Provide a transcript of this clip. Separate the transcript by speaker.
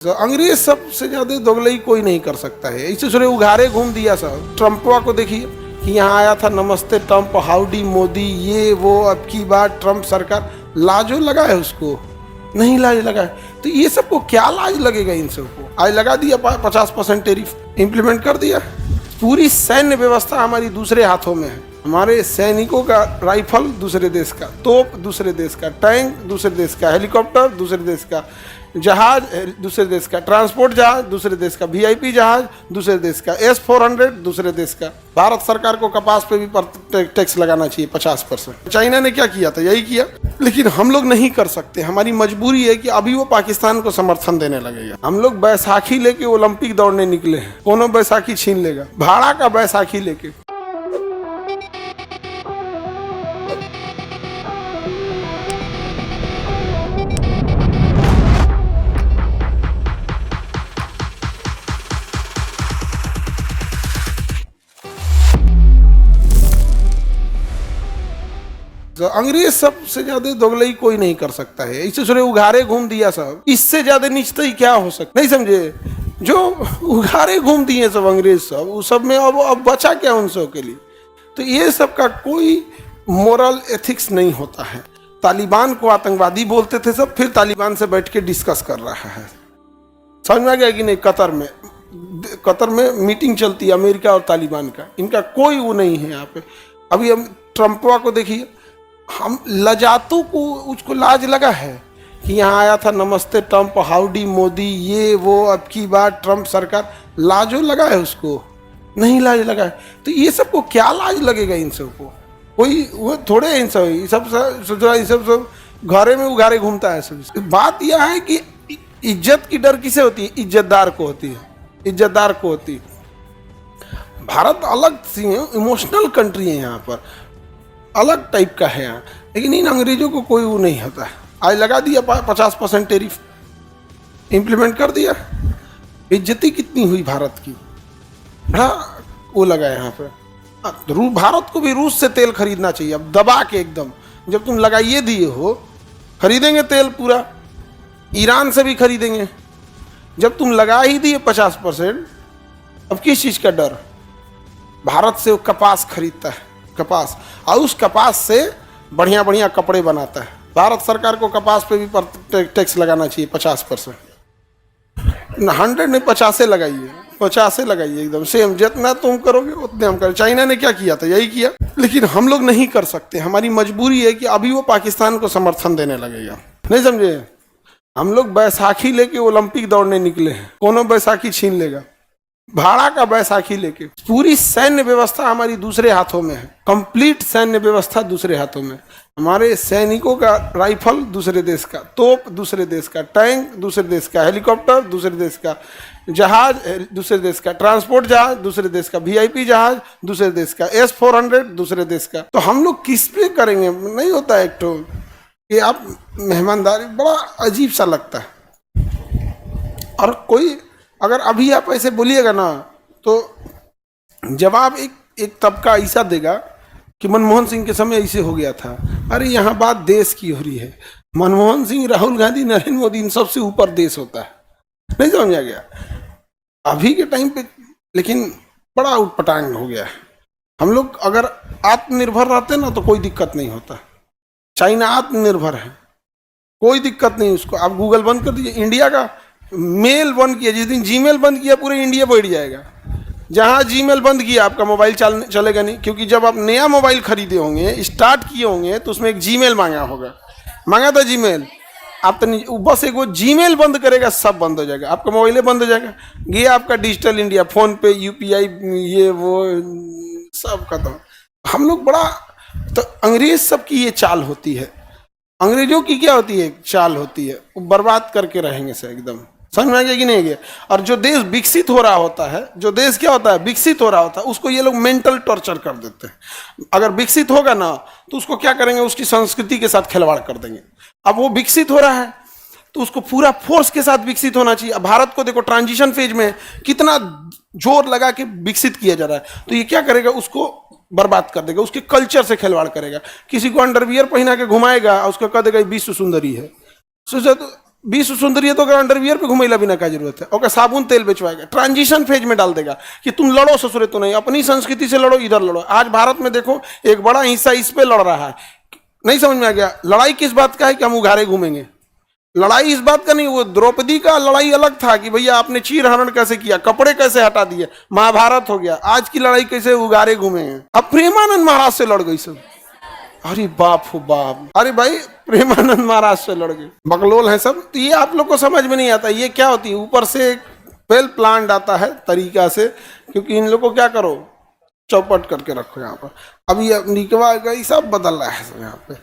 Speaker 1: तो अंग्रेज सबसे ज्यादा दोगलई कोई नहीं कर सकता है। इसे थोड़े उघारे घूम दिया सब। ट्रम्पवा को देखिए कि यहाँ आया था, नमस्ते ट्रम्प, हाउडी मोदी, ये वो, अब की बार ट्रम्प सरकार। लाजो लगा है उसको? नहीं लाज लगा है। तो ये सबको क्या लाज लगेगा? इन सबको आज लगा दिया 50% टैरिफ इम्प्लीमेंट कर दिया। पूरी सैन्य व्यवस्था हमारी दूसरे हाथों में है। हमारे सैनिकों का राइफल दूसरे देश का, तोप दूसरे देश का, टैंक दूसरे देश का, हेलीकॉप्टर दूसरे देश का, जहाज दूसरे देश का, ट्रांसपोर्ट जहाज दूसरे देश का, वीआईपी जहाज दूसरे देश का, S-400 दूसरे देश का। भारत सरकार को कपास पे भी टैक्स लगाना चाहिए 50%। चाइना ने क्या किया था? यही किया। लेकिन हम लोग नहीं कर सकते। हमारी मजबूरी है कि अभी वो पाकिस्तान को समर्थन देने लगेगा। हम लोग बैसाखी लेके ओलंपिक दौड़ने निकले हैं। कौन बैसाखी छीन लेगा? भाड़ा का बैसाखी लेके। तो अंग्रेज सबसे ज्यादा दोगलई कोई नहीं कर सकता है। इसे थोड़े उघारे घूम दिया सब। इससे ज्यादा नीचता ही क्या हो सकता? नहीं समझे? जो उघारे घूम दिए सब अंग्रेज सब, उस सब में अब बचा क्या उन सब के लिए? तो ये सब का कोई मोरल एथिक्स नहीं होता है। तालिबान को आतंकवादी बोलते थे सब, फिर तालिबान से बैठ के डिस्कस कर रहा है। समझ में आ गया कि नहीं? कतर में मीटिंग चलती है अमेरिका और तालिबान का। इनका कोई वो नहीं है यहाँ पे। अभी हम ट्रम्पवा को देखिए, हम लजातू को उसको लाज लगा है कि यहाँ आया था, नमस्ते ट्रम्प, हाउडी मोदी, ये वो, अब की बार ट्रम्प सरकार। लाजो लगा है उसको? नहीं लाज लगा है। तो ये सबको क्या लाज लगेगा? इन सबको कोई वो थोड़े इन सब घरे में उघारे घूमता है सब। बात यह है कि इज्जत की डर किसे होती है? इज्जतदार को होती है। इज्जतदार को होती है। भारत अलग सी इमोशनल कंट्री है, यहाँ पर अलग टाइप का है यहाँ। लेकिन इन अंग्रेजों को कोई वो नहीं होता है। आज लगा दिया 50% टैरिफ इम्प्लीमेंट कर दिया। इज्जती कितनी हुई भारत की? बड़ा वो लगा यहाँ पे। भारत को भी रूस से तेल खरीदना चाहिए अब, दबा के एकदम। जब तुम लगाइए दिए हो, खरीदेंगे तेल पूरा, ईरान से भी खरीदेंगे। जब तुम लगा ही दिए 50%, अब किस चीज़ का डर? भारत से वो कपास खरीदता है, कपास, और उस कपास से बढ़िया बढ़िया कपड़े बनाता है। भारत सरकार को कपास पे भी टैक्स लगाना चाहिए 50%। 100 नहीं, 50 लगाइए, 50 लगाइए एकदम सेम। जितना तुम करोगे उतने हम करें। चाइना ने क्या किया था? यही किया। लेकिन हम लोग नहीं कर सकते। हमारी मजबूरी है कि अभी वो पाकिस्तान को समर्थन देने लगेगा। नहीं समझे? हम लोग बैसाखी लेके ओलंपिक दौड़ने निकले हैं। कौन बैसाखी छीन लेगा? भाड़ा का बैसाखी लेके। पूरी सैन्य व्यवस्था हमारी दूसरे हाथों में है। कंप्लीट सैन्य व्यवस्था दूसरे हाथों में। हमारे सैनिकों का राइफल दूसरे देश का, तोप दूसरे देश का, टैंक दूसरे देश का, हेलीकॉप्टर दूसरे देश का, जहाज दूसरे देश का, ट्रांसपोर्ट जहाज दूसरे देश का, वीआईपी जहाज दूसरे देश का, S-400 दूसरे देश का। तो हम लोग किस पे करेंगे? नहीं होता है एक तो कि आप मेहमानदारी, बड़ा अजीब सा लगता है। और कोई अगर अभी आप ऐसे बोलिएगा ना, तो जवाब एक तबका ऐसा देगा कि मनमोहन सिंह के समय ऐसे हो गया था। अरे यहाँ बात देश की हो रही है। मनमोहन सिंह, राहुल गांधी, नरेंद्र मोदी, इन सबसे ऊपर देश होता है। नहीं समझा गया अभी के टाइम पे? लेकिन बड़ा उटपटांग हो गया है। हम लोग अगर आत्मनिर्भर रहते ना तो कोई दिक्कत नहीं होता। चाइना आत्मनिर्भर है, कोई दिक्कत नहीं उसको। आप गूगल बंद कर दीजिए, इंडिया का मेल बंद किया, जिस दिन जीमेल बंद किया पूरे इंडिया बैठ जाएगा। जहाँ जीमेल बंद किया आपका मोबाइल चलेगा नहीं। क्योंकि जब आप नया मोबाइल खरीदे होंगे, स्टार्ट किए होंगे, तो उसमें एक जीमेल मांगा होगा। मांगा था जीमेल, आप तो बस एक वो जीमेल बंद करेगा, सब बंद हो जाएगा, आपका मोबाइल बंद हो जाएगा। ये आपका डिजिटल इंडिया, फोन पे, UPI, ये वो सब खत्म। हम लोग बड़ा, तो अंग्रेज सब की ये चाल होती है। अंग्रेजों की क्या होती है? चाल होती है, वो बर्बाद करके रहेंगे से एकदम। समझ में आ गया कि नहीं गया? और जो देश विकसित हो रहा होता है, जो देश क्या होता है, विकसित हो रहा होता है, उसको ये लोग मेंटल टॉर्चर कर देते हैं। अगर विकसित होगा ना तो उसको क्या करेंगे? उसकी संस्कृति के साथ खिलवाड़ कर देंगे। अब वो विकसित हो रहा है तो उसको पूरा फोर्स के साथ विकसित होना चाहिए। अब भारत को देखो, ट्रांजिशन फेज में कितना जोर लगा के विकसित किया जा रहा है। तो ये क्या करेगा? उसको बर्बाद कर देगा, उसके कल्चर से खिलवाड़ करेगा। किसी को अंडरवियर पहना के घुमाएगा, उसको कह देगा विश्व सुंदरी है। सोचा तो विश्व सुंदरी तो अंडरवियर पे घुमेला बिना का जरूरत है, ओके साबुन तेल बेचवाएगा, ट्रांजिशन फेज में डाल देगा कि तुम लड़ो ससुरे तो नहीं, अपनी संस्कृति से लड़ो, इधर लड़ो। आज भारत में देखो एक बड़ा हिस्सा इस पे लड़ रहा है, नहीं समझ में आ गया। लड़ाई किस बात का है कि हम उघारे घूमेंगे, लड़ाई इस बात का नहीं। वो द्रौपदी का लड़ाई अलग था कि भैया आपने चीर हरण कैसे किया, कपड़े कैसे हटा दिए, महाभारत हो गया। आज की लड़ाई कैसे उघारे घूमेंगे। अब प्रेमानंद महाराज से लड़ गई सब, अरे बाप हो बाप, अरे भाई प्रेमानंद महाराज से लड़ गए, बकलोल है सब। तो ये आप लोग को समझ में नहीं आता ये क्या होती है। ऊपर से वेल प्लान्ड आता है तरीका से, क्योंकि इन लोग को क्या करो, चौपट करके रखो यहाँ पर। अभी निकवा गई सब बदल रहा है यहाँ पे।